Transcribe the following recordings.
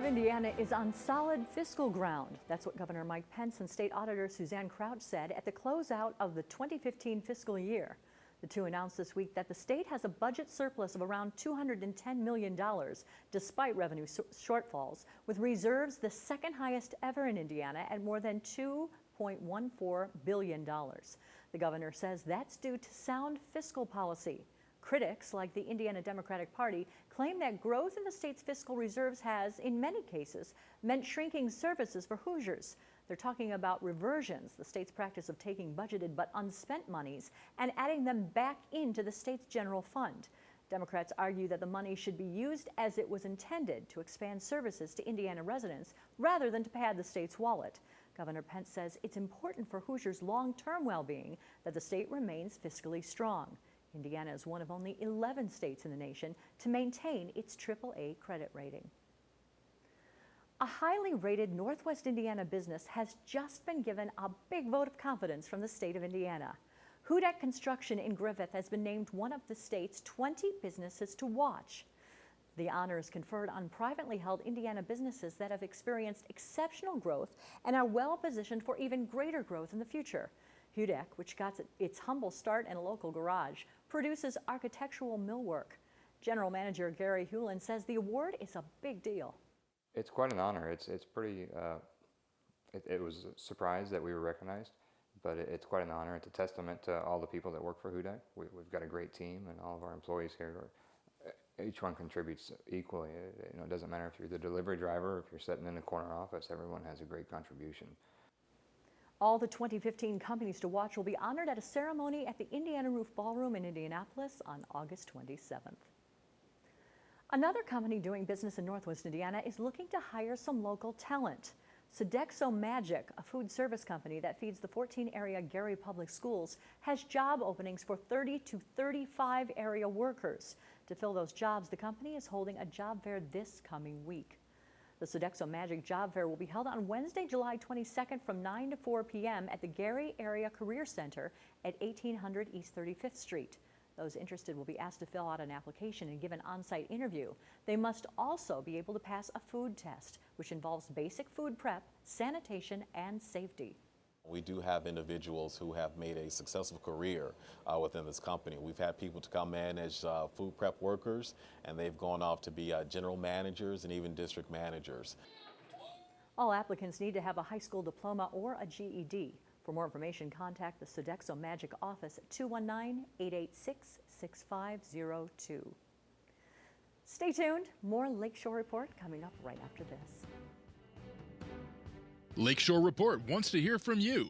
of Indiana is on solid fiscal ground. That's what Governor Mike Pence and State Auditor Suzanne Crouch said at the closeout of the 2015 fiscal year. The two announced this week that the state has a budget surplus of around $210 million, despite revenue shortfalls, with reserves the second highest ever in Indiana at more than $2.14 billion. The governor says that's due to sound fiscal policy. Critics, like the Indiana Democratic Party, claim that growth in the state's fiscal reserves has, in many cases, meant shrinking services for Hoosiers. They're talking about reversions, the state's practice of taking budgeted but unspent monies and adding them back into the state's general fund. Democrats argue that the money should be used as it was intended, to expand services to Indiana residents rather than to pad the state's wallet. Governor Pence says it's important for Hoosiers' long-term well-being that the state remains fiscally strong. Indiana is one of only 11 states in the nation to maintain its AAA credit rating. A highly rated Northwest Indiana business has just been given a big vote of confidence from the state of Indiana. Hudak Construction in Griffith has been named one of the state's 20 businesses to watch. The honor is conferred on privately held Indiana businesses that have experienced exceptional growth and are well positioned for even greater growth in the future. Hudak, which got its humble start in a local garage, produces architectural millwork. General Manager Gary Hewlin says the award is a big deal. It's quite an honor. It's pretty. It was a surprise that we were recognized, but it's quite an honor. It's a testament to all the people that work for Hudak. We've got a great team, and all of our employees here each one contributes equally. It doesn't matter if you're the delivery driver, or if you're sitting in the corner office. Everyone has a great contribution. All the 2015 companies to watch will be honored at a ceremony at the Indiana Roof Ballroom in Indianapolis on August 27th. Another company doing business in Northwest Indiana is looking to hire some local talent. Sodexo Magic, a food service company that feeds the 14 area Gary Public Schools, has job openings for 30 to 35 area workers. To fill those jobs, the company is holding a job fair this coming week. The Sodexo Magic Job Fair will be held on Wednesday, July 22nd from 9 to 4 p.m. at the Gary Area Career Center at 1800 East 35th Street. Those interested will be asked to fill out an application and give an on-site interview. They must also be able to pass a food test, which involves basic food prep, sanitation, and safety. We do have individuals who have made a successful career within this company. We've had people to come in as food prep workers, and they've gone off to be general managers and even district managers. All applicants need to have a high school diploma or a GED. For more information, contact the Sodexo Magic office at 219-886-6502. Stay tuned. More Lakeshore Report coming up right after this. Lakeshore Report wants to hear from you.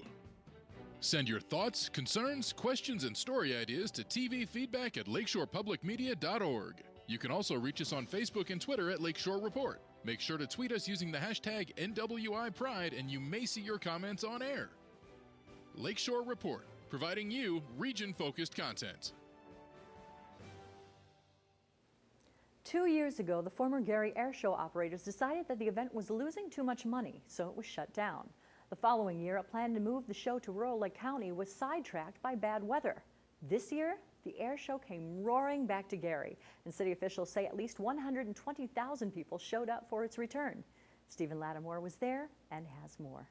Send your thoughts, concerns, questions, and story ideas to tvfeedback@lakeshorepublicmedia.org. You can also reach us on Facebook and Twitter at Lakeshore Report. Make sure to tweet us using the hashtag NWI Pride, and you may see your comments on air. Lakeshore Report, providing you region-focused content. 2 years ago, the former Gary Air Show operators decided that the event was losing too much money, so it was shut down. The following year, a plan to move the show to rural Lake County was sidetracked by bad weather. This year, the air show came roaring back to Gary, and city officials say at least 120,000 people showed up for its return. Stephen Lattimore was there and has more.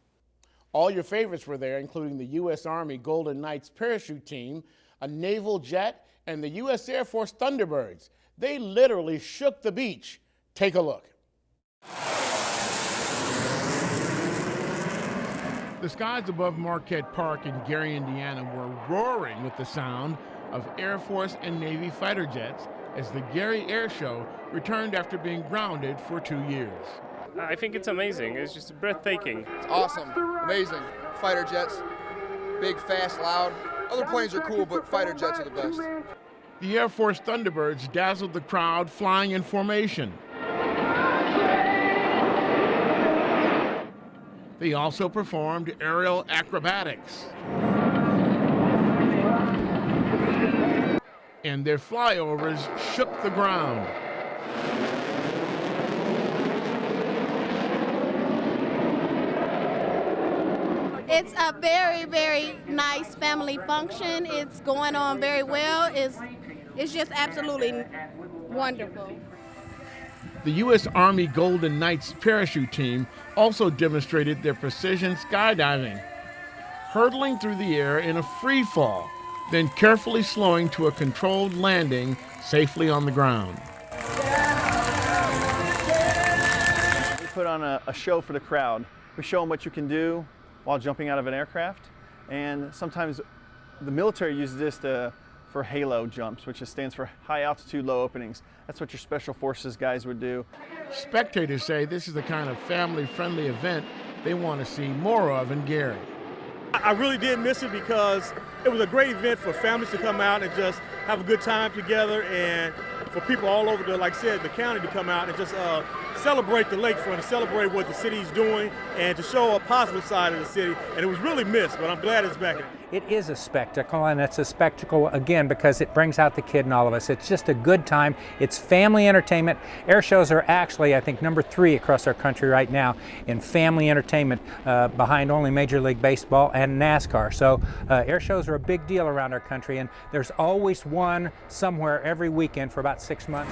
All your favorites were there, including the U.S. Army Golden Knights parachute team, a naval jet, and the U.S. Air Force Thunderbirds. They literally shook the beach. Take a look. The skies above Marquette Park in Gary, Indiana were roaring with the sound of Air Force and Navy fighter jets as the Gary Air Show returned after being grounded for 2 years. I think it's amazing. It's just breathtaking. It's awesome, amazing. Fighter jets, big, fast, loud. Other planes are cool, but fighter jets are the best. The Air Force Thunderbirds dazzled the crowd flying in formation. They also performed aerial acrobatics. And their flyovers shook the ground. It's a very, very nice family function. It's going on very well. It's just absolutely wonderful. The U.S. Army Golden Knights parachute team also demonstrated their precision skydiving, hurtling through the air in a free fall, then carefully slowing to a controlled landing safely on the ground. We put on a show for the crowd. We show them what you can do while jumping out of an aircraft, and sometimes the military uses this for halo jumps, which stands for high altitude, low openings. That's what your special forces guys would do. Spectators say this is the kind of family-friendly event they want to see more of in Gary. I really did miss it because it was a great event for families to come out and just have a good time together, and for people all over the, like I said, the county to come out and just celebrate the lakefront and celebrate what the city's doing and to show a positive side of the city. And it was really missed, but I'm glad it's back. It is a spectacle, and it's a spectacle again because it brings out the kid in all of us. It's just a good time. It's family entertainment. Air shows are actually, I think, number 3 across our country right now in family entertainment, behind only Major League Baseball and NASCAR. So air shows are a big deal around our country, and there's always one somewhere every weekend for about 6 months.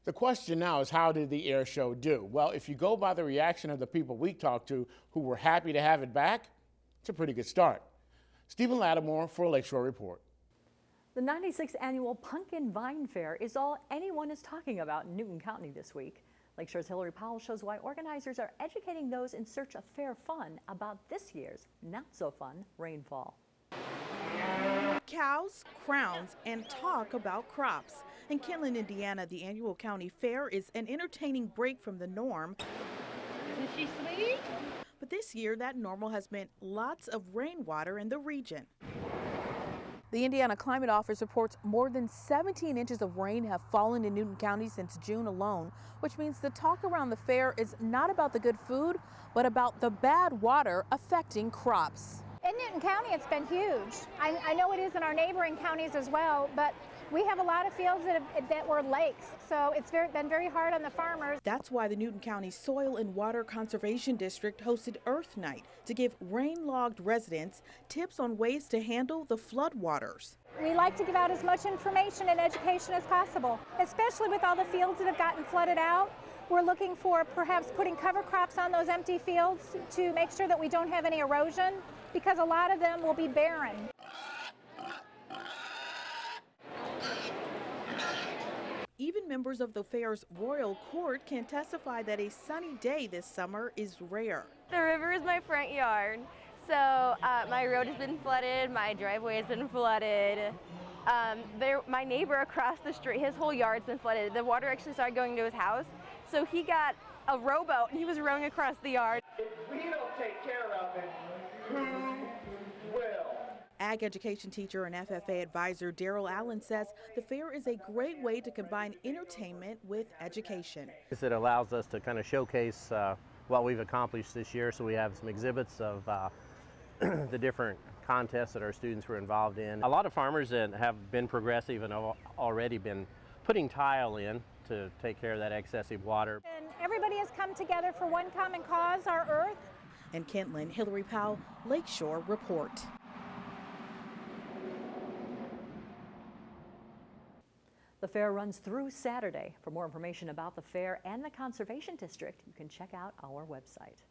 The question now is, how did the air show do? Well, if you go by the reaction of the people we talked to who were happy to have it back, it's a pretty good start. Stephen Lattimore for Lakeshore Report. The 96th annual Pumpkin Vine Fair is all anyone is talking about in Newton County this week. Lakeshore's Hillary Powell shows why organizers are educating those in search of fair fun about this year's not-so-fun rainfall. Cows, crowns, and talk about crops. In Kentland, Indiana, the annual county fair is an entertaining break from the norm. Is she sweet? But this year, that normal has meant lots of rainwater in the region. The Indiana Climate Office reports more than 17 inches of rain have fallen in Newton County since June alone, which means the talk around the fair is not about the good food, but about the bad water affecting crops. In Newton County, it's been huge. I know it is in our neighboring counties as well, but we have a lot of fields that were lakes, so it's been very hard on the farmers. That's why the Newton County Soil and Water Conservation District hosted Earth Night to give rain-logged residents tips on ways to handle the flood waters. We like to give out as much information and education as possible, especially with all the fields that have gotten flooded out. We're looking for perhaps putting cover crops on those empty fields to make sure that we don't have any erosion, because a lot of them will be barren. Even members of the fair's royal court can testify that a sunny day this summer is rare. The river is my front yard, so my road has been flooded, my driveway has been flooded. My neighbor across the street, his whole yard's been flooded. The water actually started going to his house, so he got a rowboat and he was rowing across the yard. If we don't take care of it, who will? Ag education teacher and FFA advisor Daryl Allen says the fair is a great way to combine entertainment with education. It allows us to kind of showcase what we've accomplished this year, so we have some exhibits of the different contests that our students were involved in. A lot of farmers that have been progressive and have already been putting tile in to take care of that excessive water. And everybody has come together for one common cause, our earth. In Kentland, Hillary Powell, Lakeshore Report. The fair runs through Saturday. For more information about the fair and the Conservation District, you can check out our website.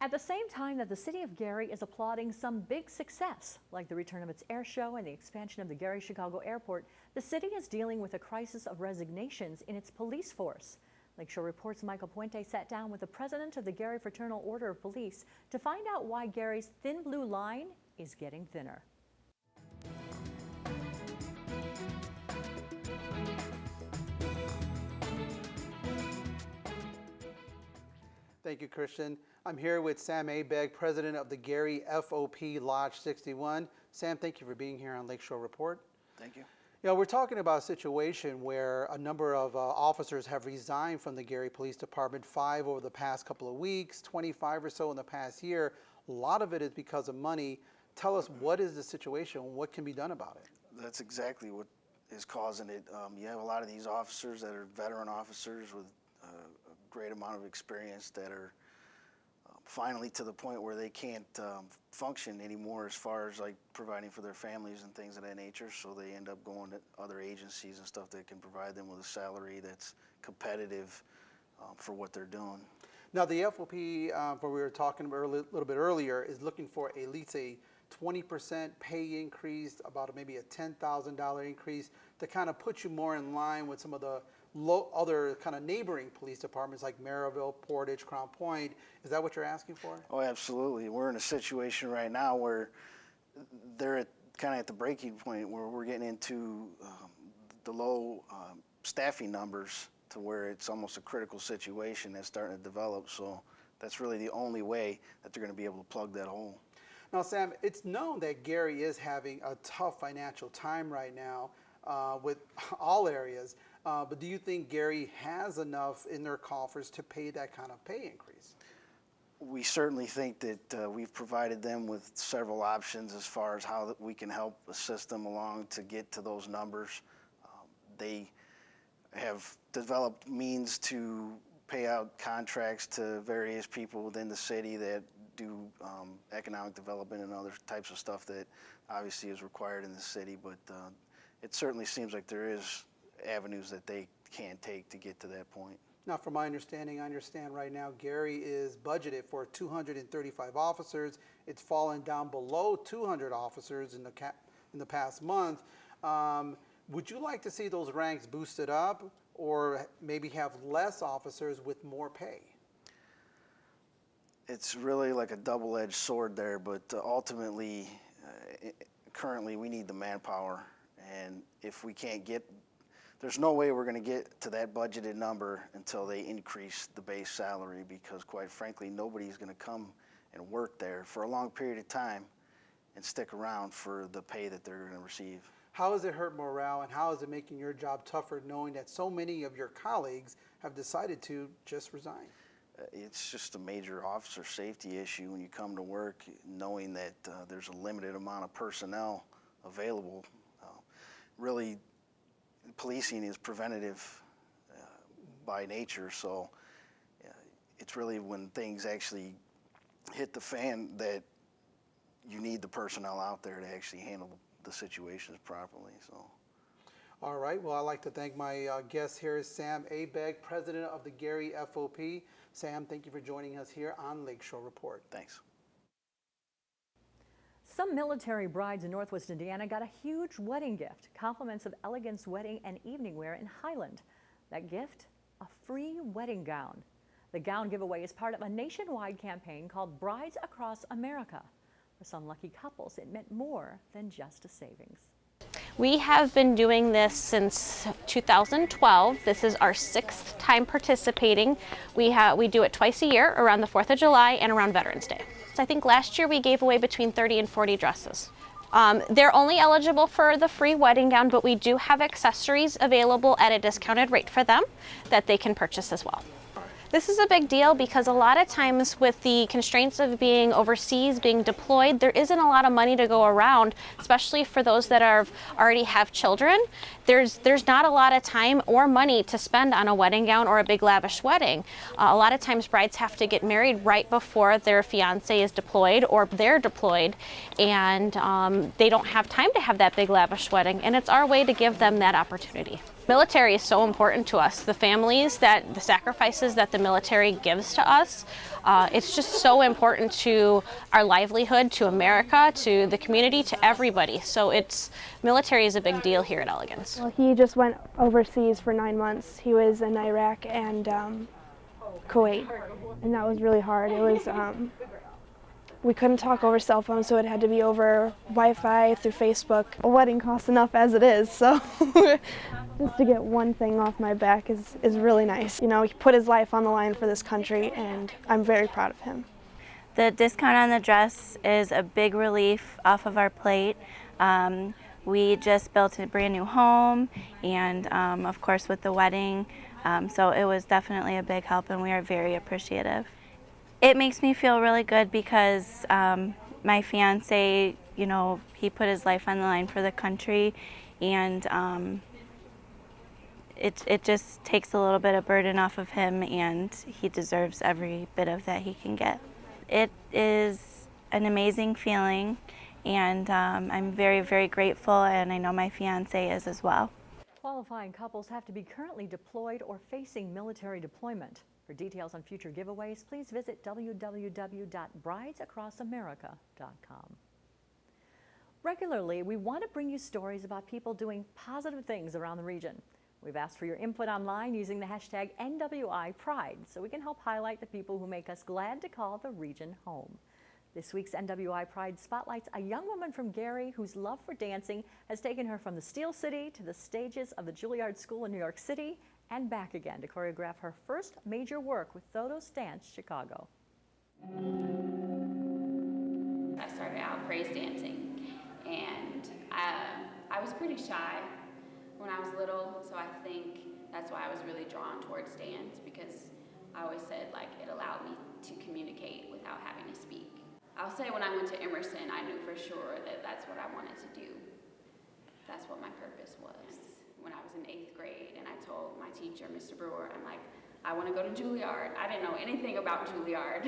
At the same time that the city of Gary is applauding some big success, like the return of its air show and the expansion of the Gary-Chicago Airport, the city is dealing with a crisis of resignations in its police force. Lakeshore Report's Michael Puente sat down with the president of the Gary Fraternal Order of Police to find out why Gary's thin blue line is getting thinner. Thank you, Christian. I'm here with Sam Abeg, president of the Gary FOP Lodge 61. Sam, thank you for being here on Lakeshore Report. Thank you. You know, we're talking about a situation where a number of officers have resigned from the Gary Police Department, 5 over the past couple of weeks, 25 or so in the past year. A lot of it is because of money. Tell us, what is the situation? What can be done about it? That's exactly what is causing it. You have a lot of these officers that are veteran officers with a great amount of experience that are finally to the point where they can't function anymore as far as like providing for their families and things of that nature. So they end up going to other agencies and stuff that can provide them with a salary that's competitive for what they're doing. Now the FOP, where we were talking about a little bit earlier, is looking for at least a 20% pay increase, about maybe a $10,000 increase to kind of put you more in line with some of the other kind of neighboring police departments like Maryville, Portage, Crown Point. Is that what you're asking for? Oh, absolutely. We're in a situation right now where they're kind of at the breaking point where we're getting into the low staffing numbers to where it's almost a critical situation that's starting to develop. So that's really the only way that they're going to be able to plug that hole. Now, Sam, it's known that Gary is having a tough financial time right now with all areas. But do you think Gary has enough in their coffers to pay that kind of pay increase? We certainly think that we've provided them with several options as far as how we can help assist them along to get to those numbers. They have developed means to pay out contracts to various people within the city that do economic development and other types of stuff that obviously is required in the city, but it certainly seems like there is avenues that they can take to get to that point. Now, from my understanding, I understand right now Gary is budgeted for 235 officers. It's fallen down below 200 officers in the past month. Would you like to see those ranks boosted up or maybe have less officers with more pay? It's really like a double-edged sword there, but ultimately, currently we need the manpower, and if we can't get, there's no way we're going to get to that budgeted number until they increase the base salary, because quite frankly, nobody's going to come and work there for a long period of time and stick around for the pay that they're going to receive. How has it hurt morale, and how is it making your job tougher knowing that so many of your colleagues have decided to just resign? It's just a major officer safety issue when you come to work knowing that there's a limited amount of personnel available. Really, policing is preventative by nature, so it's really when things actually hit the fan that you need the personnel out there to actually handle the situations properly. So. All right, well, I'd like to thank my guest here, Sam Abegg, president of the Gary FOP. Sam, thank you for joining us here on Lakeshore Report. Thanks. Some military brides in Northwest Indiana got a huge wedding gift, compliments of elegance wedding and evening wear in Highland. That gift, a free wedding gown. The gown giveaway is part of a nationwide campaign called Brides Across America. For some lucky couples, it meant more than just a savings. We have been doing this since 2012. This is our 6th time participating. We do it twice a year, around the 4th of July and around Veterans Day. So I think last year we gave away between 30 and 40 dresses. They're only eligible for the free wedding gown, but we do have accessories available at a discounted rate for them that they can purchase as well. This is a big deal because a lot of times with the constraints of being overseas, being deployed, there isn't a lot of money to go around, especially for those that already have children. There's not a lot of time or money to spend on a wedding gown or a big lavish wedding. A lot of times brides have to get married right before their fiance is deployed or they're deployed, and they don't have time to have that big lavish wedding, and it's our way to give them that opportunity. Military is so important to us. The families, the sacrifices that the military gives to us, it's just so important to our livelihood, to America, to the community, to everybody. So military is a big deal here at Elegance. Well, he just went overseas for 9 months. He was in Iraq and Kuwait, and that was really hard. It was we couldn't talk over cell phones, so it had to be over Wi-Fi through Facebook. A wedding costs enough as it is, so just to get one thing off my back is really nice. You know, he put his life on the line for this country, and I'm very proud of him. The discount on the dress is a big relief off of our plate. We just built a brand new home, and of course with the wedding, so it was definitely a big help, and we are very appreciative. It makes me feel really good because my fiance, you know, he put his life on the line for the country, and it just takes a little bit of burden off of him, and he deserves every bit of that he can get. It is an amazing feeling, and I'm very, very grateful, and I know my fiance is as well. Qualifying couples have to be currently deployed or facing military deployment. For details on future giveaways, please visit www.bridesacrossamerica.com. Regularly, we want to bring you stories about people doing positive things around the region. We've asked for your input online using the hashtag NWI Pride so we can help highlight the people who make us glad to call the region home. This week's NWI Pride spotlights a young woman from Gary whose love for dancing has taken her from the Steel City to the stages of the Juilliard School in New York City and back again to choreograph her first major work with Thodos Dance Chicago. I started out praise dancing, and I was pretty shy when I was little, so I think that's why I was really drawn towards dance, because I always said like it allowed me to communicate without having to speak. I'll say when I went to Emerson, I knew for sure that that's what I wanted to do. That's what my purpose was. When I was in 8th grade and I told my teacher, Mr. Brewer, I'm like, I want to go to Juilliard. I didn't know anything about Juilliard.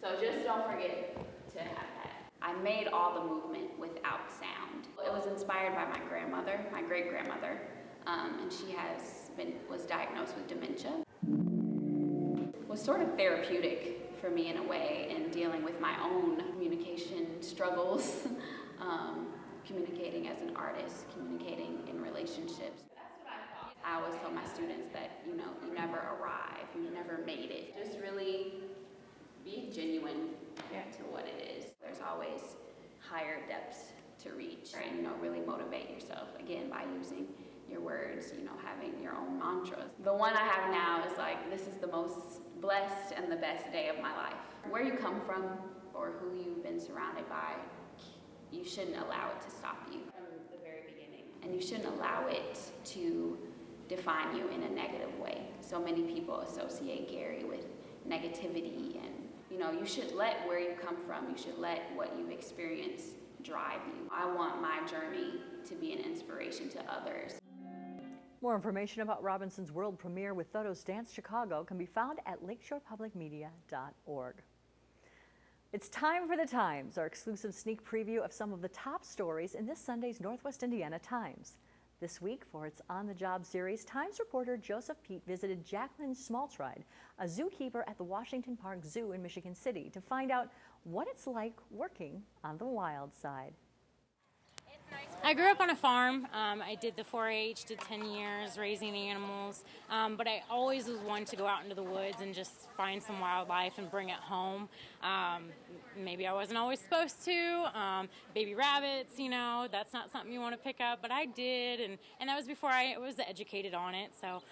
So just don't forget to have that. I made all the movement without sound. It was inspired by my grandmother, my great-grandmother, and she was diagnosed with dementia. It was sort of therapeutic for me in a way in dealing with my own communication struggles, communicating as an artist, communicating in relationships. I always tell my students that, you never arrive, you never made it. Just really be genuine to what it is. There's always higher depths to reach, and really motivate yourself, again, by using your words, having your own mantras. The one I have now is like, this is the most blessed and the best day of my life. Where you come from or who you've been surrounded by, you shouldn't allow it to stop you from the very beginning. And you shouldn't allow it to define you in a negative way. So many people associate Gary with negativity, and you should let where you come from, you should let what you've experienced drive you. I want my journey to be an inspiration to others. More information about Robinson's world premiere with Thodos Dance Chicago can be found at lakeshorepublicmedia.org. It's time for The Times, our exclusive sneak preview of some of the top stories in this Sunday's Northwest Indiana Times. This week, for its On the Job series, Times reporter Joseph Pete visited Jacqueline Smallstride, a zookeeper at the Washington Park Zoo in Michigan City, to find out what it's like working on the wild side. I grew up on a farm. I did the 4-H, did 10 years raising animals, but I always was one to go out into the woods and just find some wildlife and bring it home. Maybe I wasn't always supposed to. Baby rabbits, that's not something you want to pick up, but I did, and that was before I was educated on it, so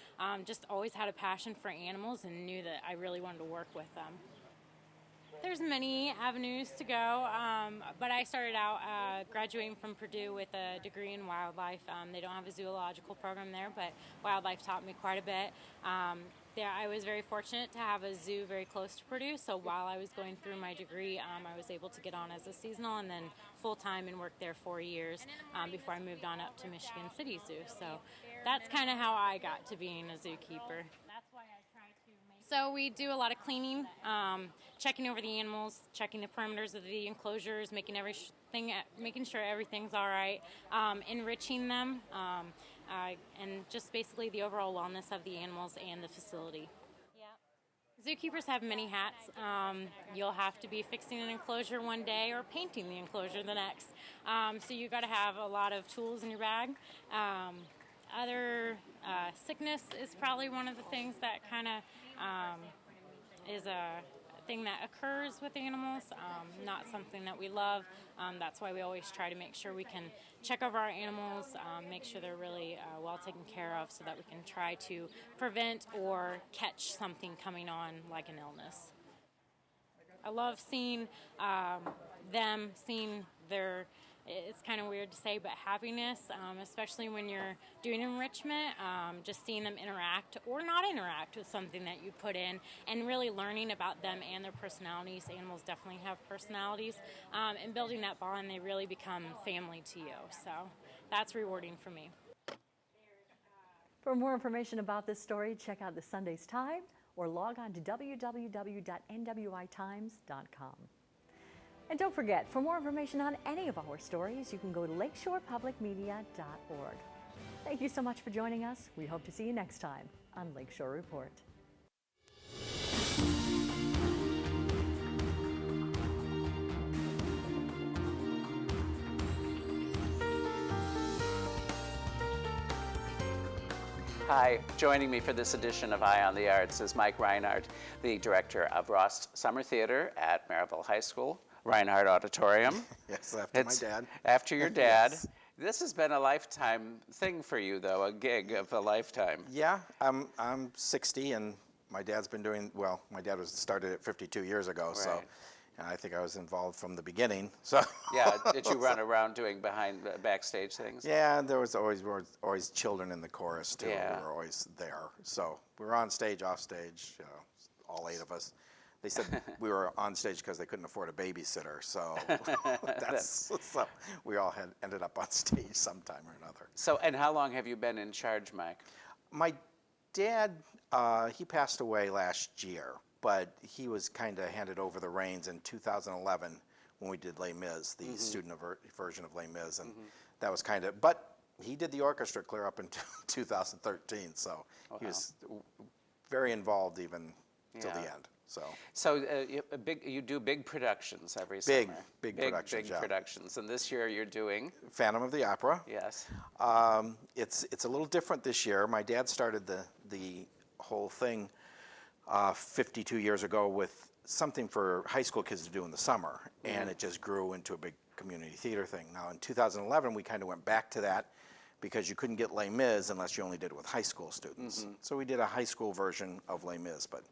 just always had a passion for animals and knew that I really wanted to work with them. There's many avenues to go, but I started out graduating from Purdue with a degree in wildlife. They don't have a zoological program there, but wildlife taught me quite a bit. I was very fortunate to have a zoo very close to Purdue, so while I was going through my degree, I was able to get on as a seasonal and then full-time and work there 4 years before I moved on up to Michigan City Zoo. So that's kind of how I got to being a zookeeper. So we do a lot of cleaning, checking over the animals, checking the perimeters of the enclosures, making sure everything's all right, enriching them, and just basically the overall wellness of the animals and the facility. Zookeepers have many hats. You'll have to be fixing an enclosure one day or painting the enclosure the next. So you've got to have a lot of tools in your bag. Sickness is probably one of the things that kind of is a thing that occurs with animals, not something that we love. That's why we always try to make sure we can check over our animals, make sure they're really well taken care of so that we can try to prevent or catch something coming on like an illness. I love seeing them, seeing their, it's kind of weird to say, but happiness, especially when you're doing enrichment, just seeing them interact or not interact with something that you put in and really learning about them and their personalities. Animals definitely have personalities, and building that bond, they really become family to you. So that's rewarding for me. For more information about this story, check out the Sunday's Times or log on to www.nwitimes.com. And don't forget, for more information on any of our stories, you can go to lakeshorepublicmedia.org. Thank you so much for joining us. We hope to see you next time on Lakeshore Report. Hi, joining me for this edition of Eye on the Arts is Mike Reinhardt, the director of Ross Summer Theater at Maryville High School, Reinhardt Auditorium. Yes, after my dad. After your dad. Yes. This has been a lifetime thing for you, though, a gig of a lifetime. Yeah, I'm 60, and my dad's been doing, well, my dad was started it 52 years ago, so Right. and I think I was involved from the beginning. So Yeah, did you run around doing backstage things? Yeah, there was always children in the chorus too. Yeah. We were always there. So we were on stage, off stage, all 8 of us. They said we were on stage because they couldn't afford a babysitter. So so we all ended up on stage sometime or another. So, and how long have you been in charge, Mike? My dad, he passed away last year, but he was kind of handed over the reins in 2011 when we did Les Mis, the student version of Les Mis, and that was kind of, but he did the orchestra clear up until 2013, so he was very involved even till the end. So you do big productions every summer. Big productions, Big productions, and this year you're doing Phantom of the Opera. Yes. It's a little different this year. My dad started the whole thing 52 years ago with something for high school kids to do in the summer, and it just grew into a big community theater thing. Now in 2011, we kind of went back to that because you couldn't get Les Mis unless you only did it with high school students. So we did a high school version of Les Mis, but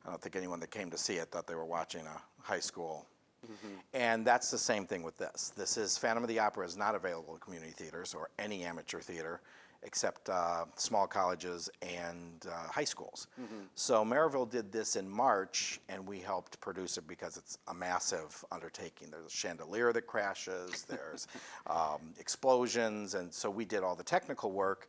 I don't think anyone that came to see it thought they were watching a high school. And that's the same thing with this. This is Phantom of the Opera is not available in community theaters or any amateur theater except small colleges and high schools. So Maryville did this in March, and we helped produce it because it's a massive undertaking. There's a chandelier that crashes, there's explosions, and so we did all the technical work.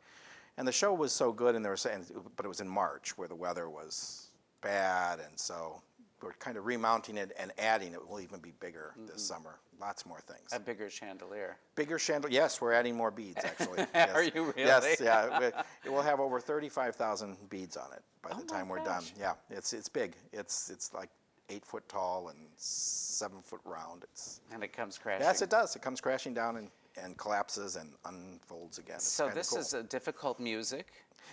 And the show was so good, and they were saying, but it was in March where the weather was bad, and so we're kind of remounting it and adding it. Will even be bigger this summer. Lots more things. A bigger chandelier. Bigger chandelier. Yes, we're adding more beads actually. Are you really? Yes, yeah. It will have over 35,000 beads on it by the time we're done. Yeah, it's big. It's like 8 foot tall and 7 foot round. And it comes crashing. Yes, it does. It comes crashing down and collapses and unfolds again. It's so this cool. is a difficult music.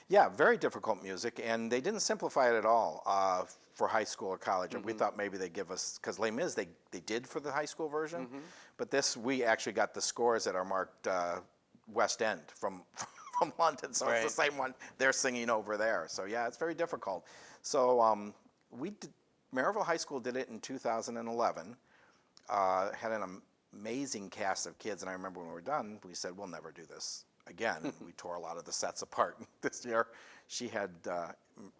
Yeah, very difficult music, and they didn't simplify it at all for high school or college. We thought maybe they'd give us, because Les Mis they did for the high school version, but this we actually got the scores that are marked West End from London, so it's the same one they're singing over there. So yeah, it's very difficult. So Maryville High School did it in 2011, had an amazing cast of kids, and I remember when we were done, we said, we'll never do this again. We tore a lot of the sets apart this year. She had,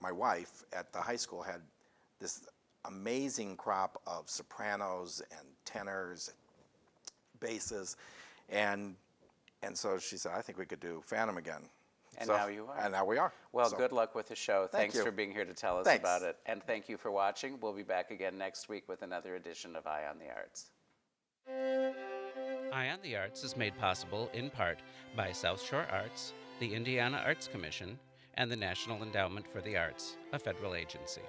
my wife at the high school had this amazing crop of sopranos and tenors, basses, and so she said, I think we could do Phantom again. And now you are. And now we are. Well, good luck with the show. Thanks you. for being here to tell us about it. And thank you for watching. We'll be back again next week with another edition of Eye on the Arts. Eye on the Arts is made possible in part by South Shore Arts, the Indiana Arts Commission, and the National Endowment for the Arts, a federal agency.